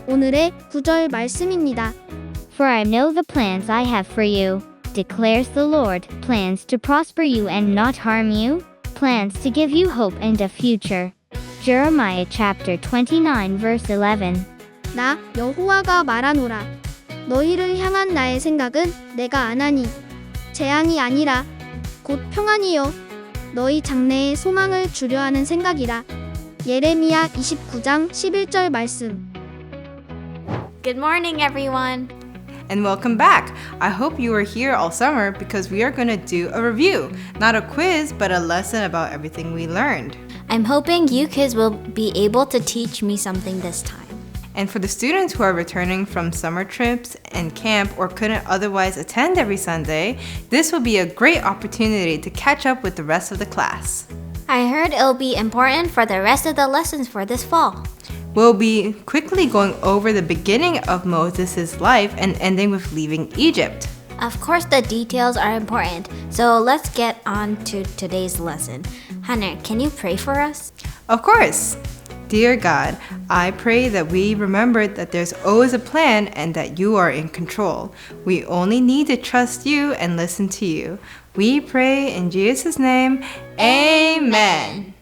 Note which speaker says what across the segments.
Speaker 1: 오늘의 9절 말씀입니다.
Speaker 2: For I know the plans I have for you, declares the Lord, plans to prosper you and not harm you, plans to give you hope and a future. Jeremiah chapter 29 verse 11.
Speaker 1: 나 여호와가 말하노라. 너희를 향한 나의 생각은 내가 아나니 재앙이 아니라 곧 평안이요 너희 장래에 소망을 주려 하는 생각이라. 예레미야 29장 11절 말씀.
Speaker 3: Good morning, everyone.
Speaker 4: And welcome back. I hope you were here all summer because we are going to do a review. Not a quiz, but a lesson about everything we learned.
Speaker 3: I'm hoping you kids will be able to teach me something this time.
Speaker 4: And for the students who are returning from summer trips and camp or couldn't otherwise attend every Sunday, this will be a great opportunity to catch up with the rest of the class.
Speaker 3: I heard it'll be important for the rest of the lessons for this fall.
Speaker 4: We'll be quickly going over the beginning of Moses' life and ending with leaving Egypt.
Speaker 3: Of course, the details are important, so let's get on to today's lesson. Hannah, can you pray for us?
Speaker 4: Of course! Dear God, I pray that we remember that there's always a plan and that you are in control. We only need to trust you and listen to you. We pray in Jesus' name, Amen.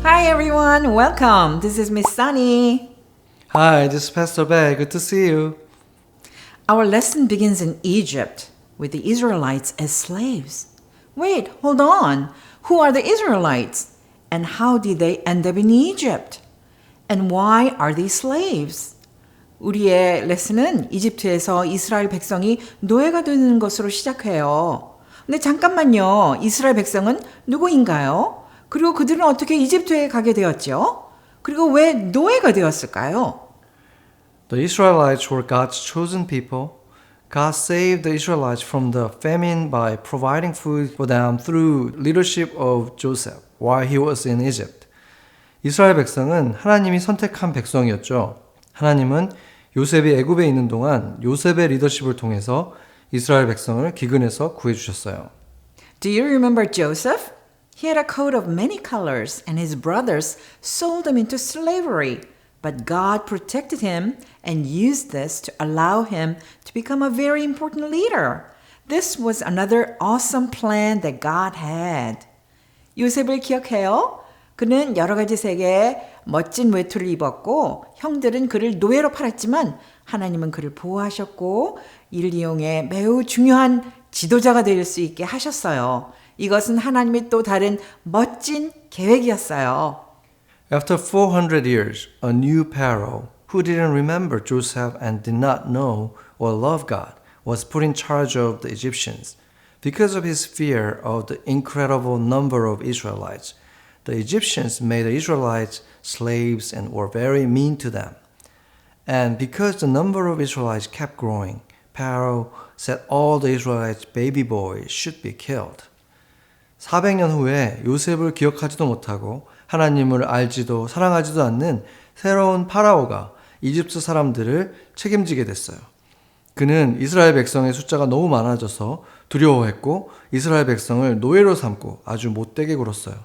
Speaker 5: Hi everyone, welcome. This is Miss Sunny.
Speaker 6: Hi, this is Pastor Bear. Good to see you.
Speaker 5: Our lesson begins in Egypt with the Israelites as slaves. Wait, hold on. Who are the Israelites? And how did they end up in Egypt? And why are they slaves? 우리의 레슨은 이집트에서 이스라엘 백성이 노예가 되는 것으로 시작해요. 근데 잠깐만요. 이스라엘 백성은 누구인가요? 그리고 그들은 어떻게 이집트에 가게 되었죠? 그리고 왜 노예가 되었을까요?
Speaker 6: The Israelites were God's chosen people. God saved the Israelites from the famine by providing food for them through leadership of Joseph while he was in Egypt. 이스라엘 백성은 하나님이 선택한 백성이었죠. 하나님은 요셉이 애굽에 있는 동안 요셉의 리더십을 통해서 이스라엘 백성을 기근에서 구해주셨어요.
Speaker 5: Do you remember Joseph? He had a coat of many colors and his brothers sold him into slavery. But God protected him and used this to allow him to become a very important leader. This was another awesome plan that God had. 요셉을 기억해요? 그는 여러 가지 색의 멋진 외투를 입었고 형들은 그를 노예로 팔았지만 하나님은 그를 보호하셨고 이를 이용해 매우 중요한 지도자가 될 수 있게 하셨어요. 이것은 하나님의 또 다른 멋진 계획이었어요.
Speaker 6: After 400 years, a new Pharaoh, who didn't remember Joseph and did not know or love God, was put in charge of the Egyptians. Because of his fear of the incredible number of Israelites, the Egyptians made the Israelites slaves and were very mean to them. And because the number of Israelites kept growing, Pharaoh said all the Israelites' baby boys should be killed. 400년 후에 요셉을 기억하지도 못하고 하나님을 알지도 사랑하지도 않는 새로운 파라오가 이집트 사람들을 책임지게 됐어요. 그는 이스라엘 백성의 숫자가 너무 많아져서 두려워했고 이스라엘 백성을 노예로 삼고 아주 못되게 굴었어요.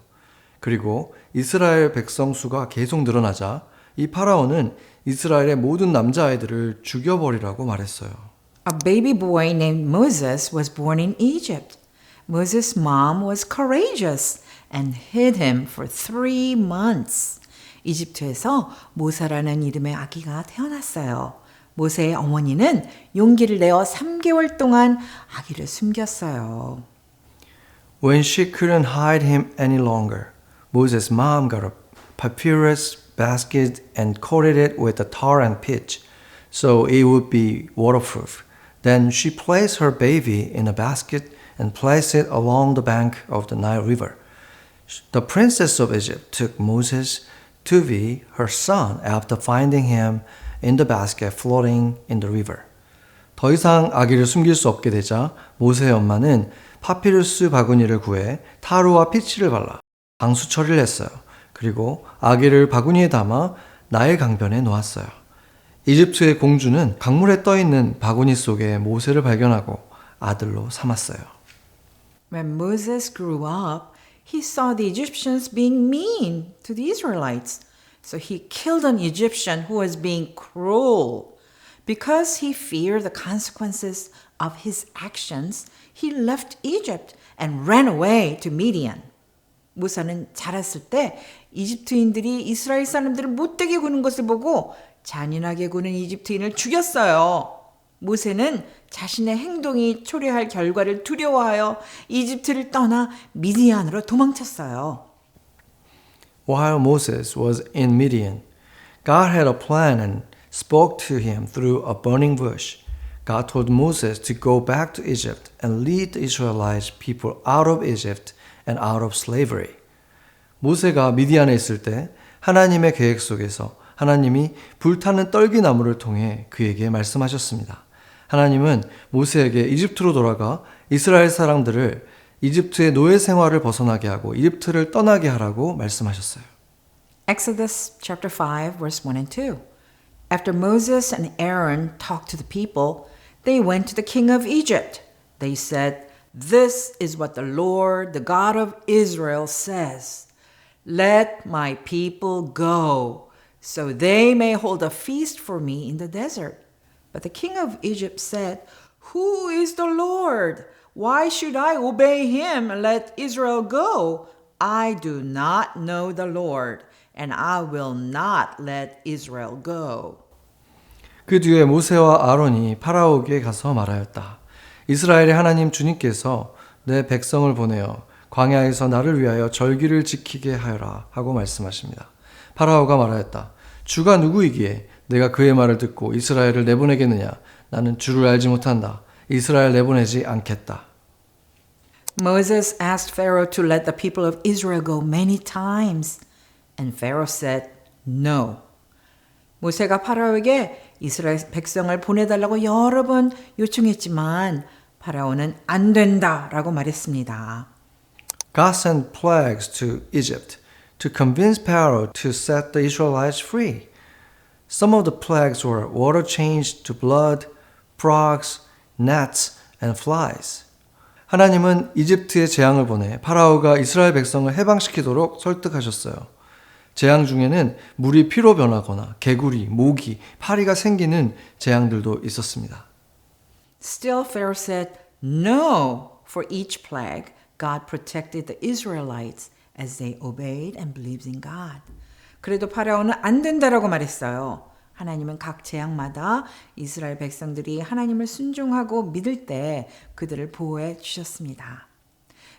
Speaker 6: 그리고 이스라엘 백성 수가 계속 늘어나자 이 파라오는 이스라엘의 모든 남자아이들을 죽여버리라고 말했어요.
Speaker 5: A baby boy named Moses was born in Egypt. Moses' mom was courageous and hid him for 3 months. 이집트에서 모세라는 이름의 아기가 태어났어요. 모세의 어머니는 용기를 내어 3개월 동안 아기를 숨겼어요.
Speaker 6: When she couldn't hide him any longer, Moses' mom got a papyrus basket and coated it with the tar and pitch so it would be waterproof. Then she placed her baby in a basket and placed it along the bank of the Nile River. The princess of Egypt took Moses to be her son after finding him in the basket floating in the river. 더 이상 아기를 숨길 수 없게 되자 모세의 엄마는 파피루스 바구니를 구해 타르와 피치를 발라 방수 처리를 했어요. 그리고 아기를 바구니에 담아 나일 강변에 놓았어요. 이집트의 공주는 강물에 떠있는 바구니 속에 모세를 발견하고 아들로 삼았어요.
Speaker 5: When Moses grew up, he saw the Egyptians being mean to the Israelites. So he killed an Egyptian who was being cruel. Because he feared the consequences of his actions, he left Egypt and ran away to Midian. 모세는 자랐을 때 이집트인들이 이스라엘 사람들을 못되게 구는 것을 보고 잔인하게 구는 이집트인을 죽였어요. 모세는 자신의 행동이 초래할 결과를 두려워하여 이집트를 떠나 미디안으로 도망쳤어요.
Speaker 6: While Moses was in Midian, God had a plan and spoke to him through a burning bush. God told Moses to go back to Egypt and lead the Israelite people out of Egypt and out of slavery. 모세가 미디안에 있을 때 하나님의 계획 속에서 하나님이 불타는 떨기나무를 통해 그에게 말씀하셨습니다. 하나님은 모세에게 이집트로 돌아가 이스라엘 사람들을 이집트의 노예 생활을 벗어나게 하고 이집트를 떠나게 하라고 말씀하셨어요.
Speaker 5: Exodus chapter 5 verse 1 and 2. After Moses and Aaron talked to the people, they went to the king of Egypt. They said, "This is what the Lord, the God of Israel says. Let my people go, so they may hold a feast for me in the desert." But the king of Egypt said, "Who is the Lord? Why should I obey him and let Israel go? I do not know the Lord, and I will not let Israel go."
Speaker 6: 그 뒤에 모세와 아론이 파라오에게 가서 말하였다. 이스라엘의 하나님 주님께서 내 백성을 보내어 광야에서 나를 위하여 절기를 지키게 하여라 하고 말씀하십니다. 파라오가 말하였다. 주가 누구이기에 내가 그의 말을 듣고 이스라엘을 내보내겠느냐? 나는 주를 알지 못한다. 이스라엘 내보내지 않겠다.
Speaker 5: Moses asked Pharaoh to let the people of Israel go many times, and Pharaoh said, "No." 모세가 파라오에게 이스라엘 백성을 보내달라고 여러 번 요청했지만 파라오는 안 된다라고 말했습니다.
Speaker 6: God sent plagues to Egypt to convince Pharaoh to set the Israelites free. Some of the plagues were water changed to blood, frogs, gnats, and flies. 하나님은 이집트에 재앙을 보내 파라오가 이스라엘 백성을 해방시키도록 설득하셨어요. 재앙 중에는 물이 피로 변하거나 개구리, 모기, 파리가 생기는 재앙들도 있었습니다.
Speaker 5: Still Pharaoh said no for each plague. God protected the Israelites as they obeyed and believed in God. 그래도 파라오는 안 된다라고 말했어요. 하나님은 각 재앙마다 이스라엘 백성들이 하나님을 순종하고 믿을 때 그들을 보호해 주셨습니다.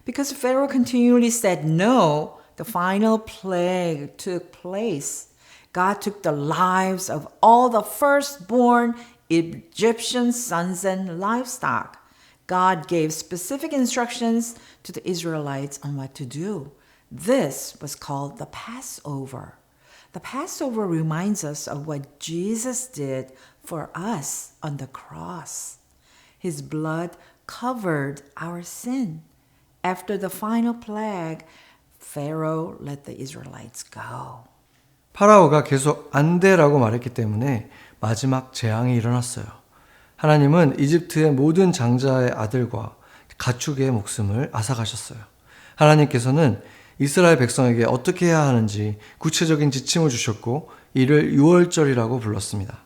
Speaker 5: Because Pharaoh continually said no, the final plague took place. God took the lives of all the firstborn Egyptian sons and livestock. God gave specific instructions to the Israelites on what to do. This was called the Passover. The Passover reminds us of what Jesus did for us on the cross. His blood covered our sin. After the final plague, Pharaoh let the Israelites go.
Speaker 6: 파라오가 계속 안 돼라고 말했기 때문에 마지막 재앙이 일어났어요. 하나님은 이집트의 모든 장자의 아들과 가축의 목숨을 앗아가셨어요. 하나님께서는 이스라엘 백성에게 어떻게 해야 하는지 구체적인 지침을 주셨고 이를 유월절이라고 불렀습니다.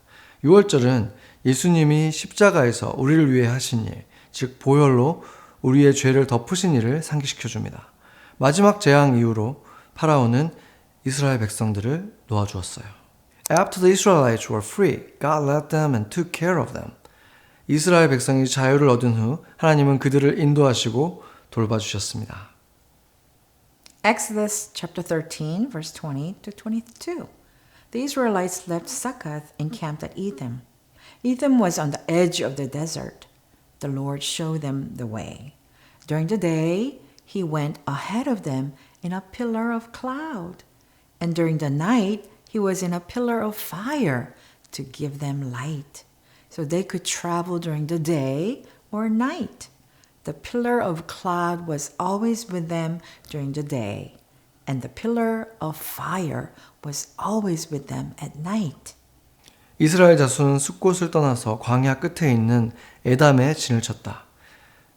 Speaker 6: 유월절은 예수님이 십자가에서 우리를 위해 하신 일, 즉 보혈로 우리의 죄를 덮으신 일을 상기시켜 줍니다. 마지막 재앙 이후로 파라오는 이스라엘 백성들을 놓아주었어요. After the Israelites were free, God led them and took care of them. 이스라엘 백성이 자유를 얻은 후 하나님은 그들을 인도하시고 돌봐주셨습니다.
Speaker 5: Exodus chapter 13, verse 20 to 22. The Israelites left Succoth and camped at Etham. Etham was on the edge of the desert. The Lord showed them the way. During the day, He went ahead of them in a pillar of cloud. And during the night, He was in a pillar of fire to give them light, so they could travel during the day or night. The pillar of cloud was always with them during the day, and the pillar of fire was always with them at night.
Speaker 6: 이스라엘 자손은 숲곳을 떠나서 광야 끝에 있는 에담에 진을 쳤다.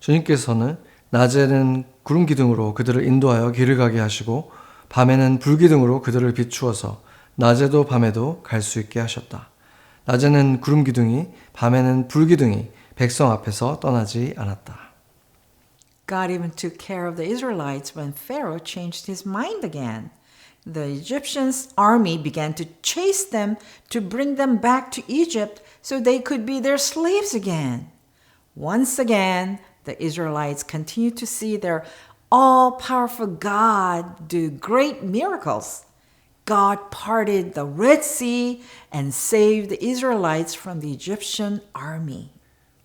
Speaker 6: 주님께서는 낮에는 구름 기둥으로 그들을 인도하여 길을 가게 하시고 밤에는 불 기둥으로 그들을 비추어서 낮에도 밤에도 갈 수 있게 하셨다. 낮에는 구름 기둥이, 밤에는 불 기둥이 백성 앞에서 떠나지 않았다.
Speaker 5: God even took care of the Israelites when Pharaoh changed his mind again. The Egyptians' army began to chase them to bring them back to Egypt so they could be their slaves again. Once again, the Israelites continued to see their all-powerful God do great miracles. God parted the Red Sea and saved the Israelites from the Egyptian army.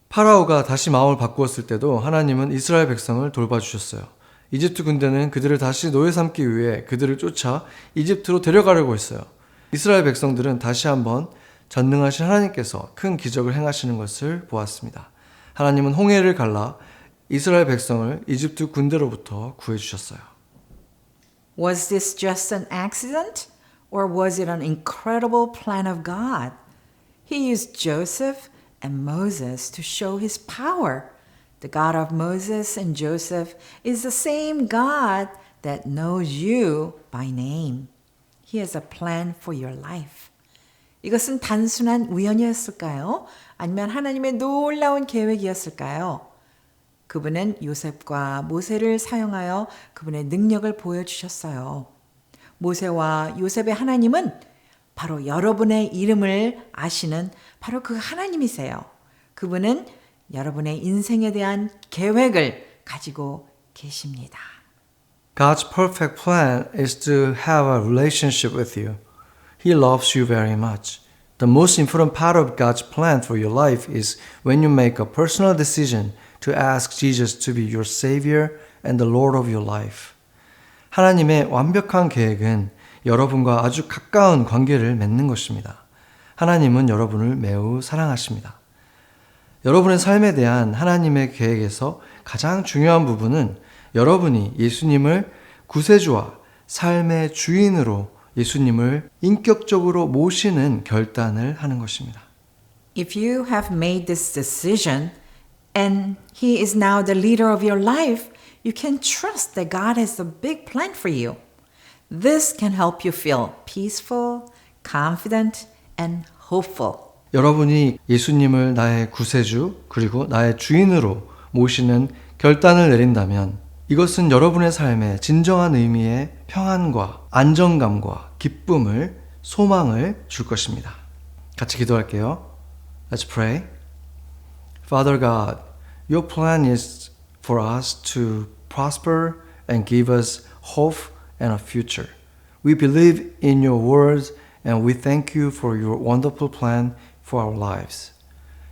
Speaker 6: 파라오가 다시 마음을 바꾸었을 때도 하나님은 이스라엘 백성을 돌봐주셨어요. 이집트 군대는 그들을 다시 노예 삼기 위해 그들을 쫓아 이집트로 데려가려고 했어요. 이스라엘 백성들은 다시 한번 전능하신 하나님께서 큰 기적을 행하시는 것을 보았습니다. 하나님은 홍해를 갈라 이스라엘 백성을 이집트 군대로부터 구해주셨어요.
Speaker 5: Was this just an accident, or was it an incredible plan of God? He used Joseph and Moses to show his power. The God of Moses and Joseph is the same God that knows you by name. He has a plan for your life. 이것은 단순한 우연이었을까요? 아니면 하나님의 놀라운 계획이었을까요? 그분은 요셉과 모세를 사용하여 그분의 능력을 보여주셨어요. 모세와 요셉의 하나님은 바로 여러분의 이름을 아시는 바로 그 하나님이세요. 그분은 여러분의 인생에 대한 계획을 가지고 계십니다.
Speaker 6: God's perfect plan is to have a relationship with you. He loves you very much. The most important part of God's plan for your life is when you make a personal decision to ask Jesus to be your Savior and the Lord of your life. 하나님의 완벽한 계획은 여러분과 아주 가까운 관계를 맺는 것입니다. 하나님은 여러분을 매우 사랑하십니다. 여러분의 삶에 대한 하나님의 계획에서 가장 중요한 부분은 여러분이 예수님을 구세주와 삶의 주인으로 예수님을 인격적으로 모시는 결단을 하는 것입니다.
Speaker 5: If you have made this decision and He is now the leader of your life, you can trust that God has a big plan for you. This can help you feel peaceful, confident, and hopeful.
Speaker 6: 여러분이 예수님을 나의 구세주 그리고 나의 주인으로 모시는 결단을 내린다면 이것은 여러분의 삶에 진정한 의미의 평안과 안정감과 기쁨을, 소망을 줄 것입니다. 같이 기도할게요. Let's pray. Father God, your plan is for us to prosper and give us hope and a future. We believe in your words and we thank you for your wonderful plan for our lives.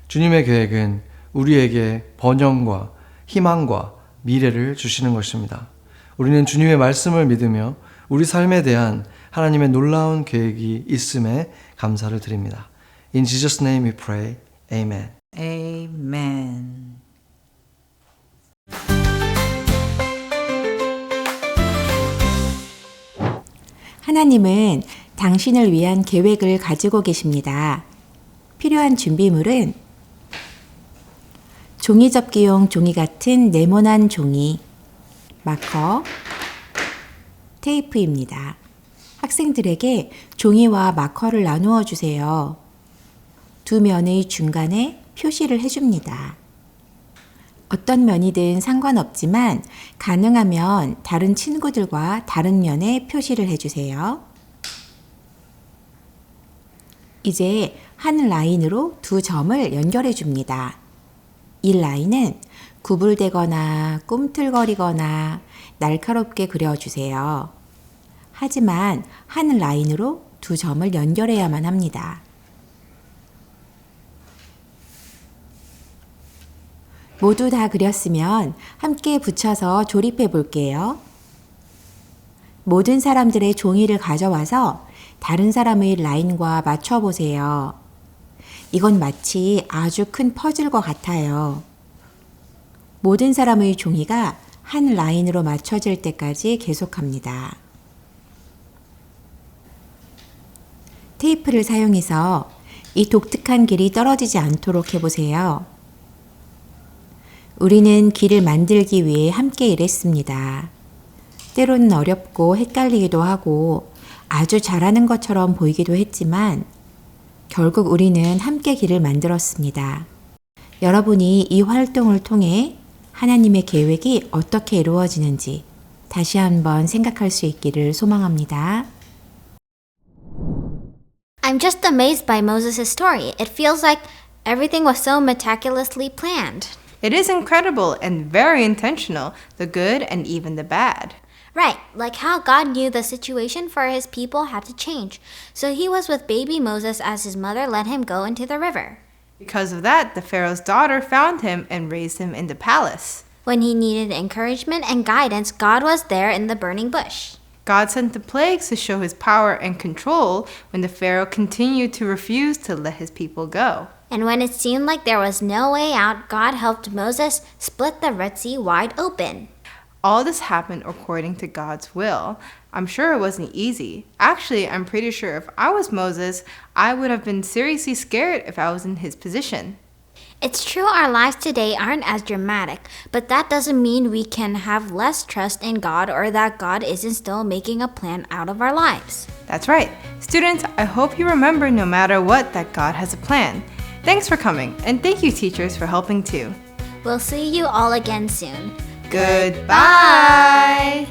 Speaker 6: 주님의 계획은 우리에게 번영과 희망과 미래를 주시는 것입니다. 우리는 주님의 말씀을 믿으며 우리 삶에 대한 하나님의 놀라운 계획이 있음에 감사를 드립니다. In Jesus' name we pray. Amen.
Speaker 5: Amen.
Speaker 7: 하나님은 당신을 위한 계획을 가지고 계십니다. 필요한 준비물은 종이접기용 종이 같은 네모난 종이, 마커, 테이프입니다. 학생들에게 종이와 마커를 나누어 주세요. 두 면의 중간에 표시를 해줍니다. 어떤 면이든 상관없지만 가능하면 다른 친구들과 다른 면에 표시를 해주세요. 이제 한 라인으로 두 점을 연결해 줍니다. 이 라인은 구불대거나 꿈틀거리거나 날카롭게 그려주세요. 하지만 한 라인으로 두 점을 연결해야만 합니다. 모두 다 그렸으면 함께 붙여서 조립해 볼게요. 모든 사람들의 종이를 가져와서 다른 사람의 라인과 맞춰 보세요. 이건 마치 아주 큰 퍼즐과 같아요. 모든 사람의 종이가 한 라인으로 맞춰질 때까지 계속합니다. 테이프를 사용해서 이 독특한 길이 떨어지지 않도록 해보세요. 우리는 길을 만들기 위해 함께 일했습니다. 때로는 어렵고 헷갈리기도 하고 아주 잘하는 것처럼 보이기도 했지만 결국 우리는 함께 길을 만들었습니다. 여러분이 이 활동을 통해 하나님의 계획이 어떻게 이루어지는지 다시 한번 생각할 수 있기를 소망합니다.
Speaker 3: I'm just amazed by Moses' story. It feels like everything was so meticulously planned.
Speaker 4: It is incredible and very intentional, the good and even the bad.
Speaker 3: Right, like how God knew the situation for his people had to change. So he was with baby Moses as his mother let him go into the river.
Speaker 4: Because of that, the Pharaoh's daughter found him and raised him in the palace.
Speaker 3: When he needed encouragement and guidance, God was there in the burning bush.
Speaker 4: God sent the plagues to show his power and control when the Pharaoh continued to refuse to let his people go.
Speaker 3: And when it seemed like there was no way out, God helped Moses split the Red Sea wide open.
Speaker 4: All this happened according to God's will. I'm sure it wasn't easy. Actually, I'm pretty sure if I was Moses, I would have been seriously scared if I was in his position.
Speaker 3: It's true our lives today aren't as dramatic, but that doesn't mean we can have less trust in God or that God isn't still making a plan out of our lives.
Speaker 4: That's right. Students, I hope you remember no matter what that God has a plan. Thanks for coming, and thank you teachers for helping too.
Speaker 3: We'll see you all again soon.
Speaker 4: Goodbye!